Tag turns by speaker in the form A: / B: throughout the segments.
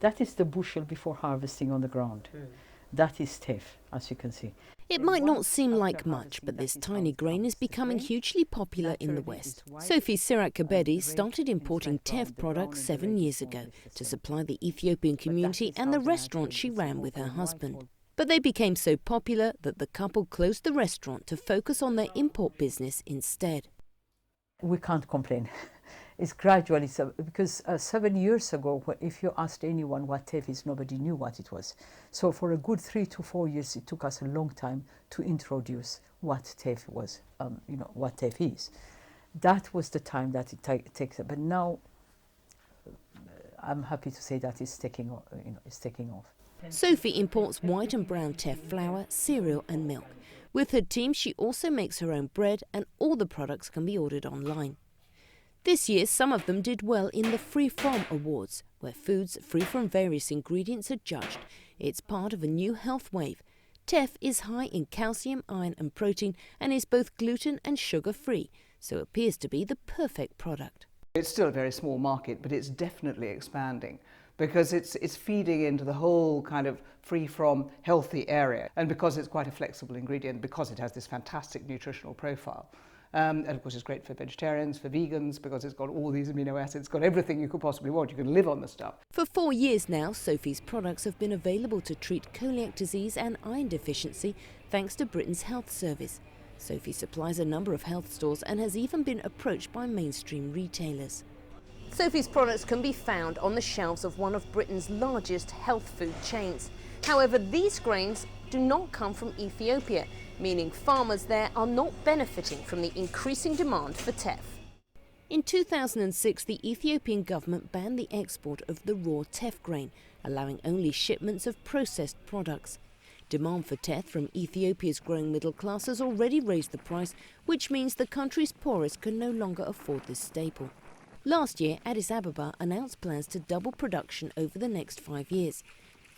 A: That is the bushel before harvesting on the ground. That is teff, as you can see.
B: It might not seem like much, but this tiny grain is becoming hugely popular in the West. Sophie Sirak-Kabedi started importing teff products 7 years ago to supply the Ethiopian community and the restaurant she ran with her husband. But they became so popular that the couple closed the restaurant to focus on their import business instead.
A: We can't complain. It's gradually, because 7 years ago, if you asked anyone what teff is, nobody knew what it was. So for a good 3 to 4 years, it took us a long time to introduce what teff was, what teff is. That was the time that it takes. But now, I'm happy to say that it's taking off.
B: Sophie imports white and brown teff flour, cereal and milk. With her team, she also makes her own bread, and all the products can be ordered online. This year, some of them did well in the Free From Awards, where foods free from various ingredients are judged. It's part of a new health wave. Teff is high in calcium, iron and protein and is both gluten and sugar-free, so appears to be the perfect product.
C: It's still a very small market, but it's definitely expanding because it's feeding into the whole kind of free from healthy area, and because it's quite a flexible ingredient, because it has this fantastic nutritional profile. And of course it's great for vegetarians, for vegans, because it's got all these amino acids, it's got everything you could possibly want. You can live on the stuff.
B: For 4 years now, Sophie's products have been available to treat celiac disease and iron deficiency thanks to Britain's health service. Sophie supplies a number of health stores and has even been approached by mainstream retailers. Sophie's products can be found on the shelves of one of Britain's largest health food chains. However, these grains do not come from Ethiopia, meaning farmers there are not benefiting from the increasing demand for teff. In 2006, the Ethiopian government banned the export of the raw teff grain, allowing only shipments of processed products. Demand for teff from Ethiopia's growing middle class has already raised the price, which means the country's poorest can no longer afford this staple. Last year, Addis Ababa announced plans to double production over the next 5 years.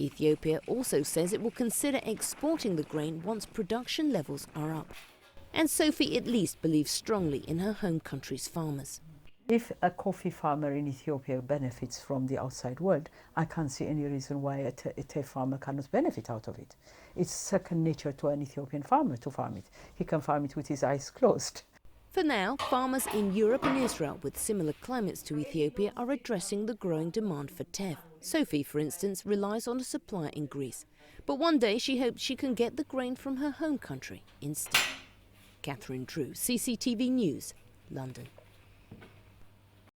B: Ethiopia also says it will consider exporting the grain once production levels are up. And Sophie at least believes strongly in her home country's farmers.
A: If a coffee farmer in Ethiopia benefits from the outside world, I can't see any reason why a teff farmer cannot benefit out of it. It's second nature to an Ethiopian farmer to farm it. He can farm it with his eyes closed.
B: For now, farmers in Europe and Israel with similar climates to Ethiopia are addressing the growing demand for teff. Sophie, for instance, relies on a supplier in Greece. But one day she hopes she can get the grain from her home country instead. Catherine Drew, CCTV News, London.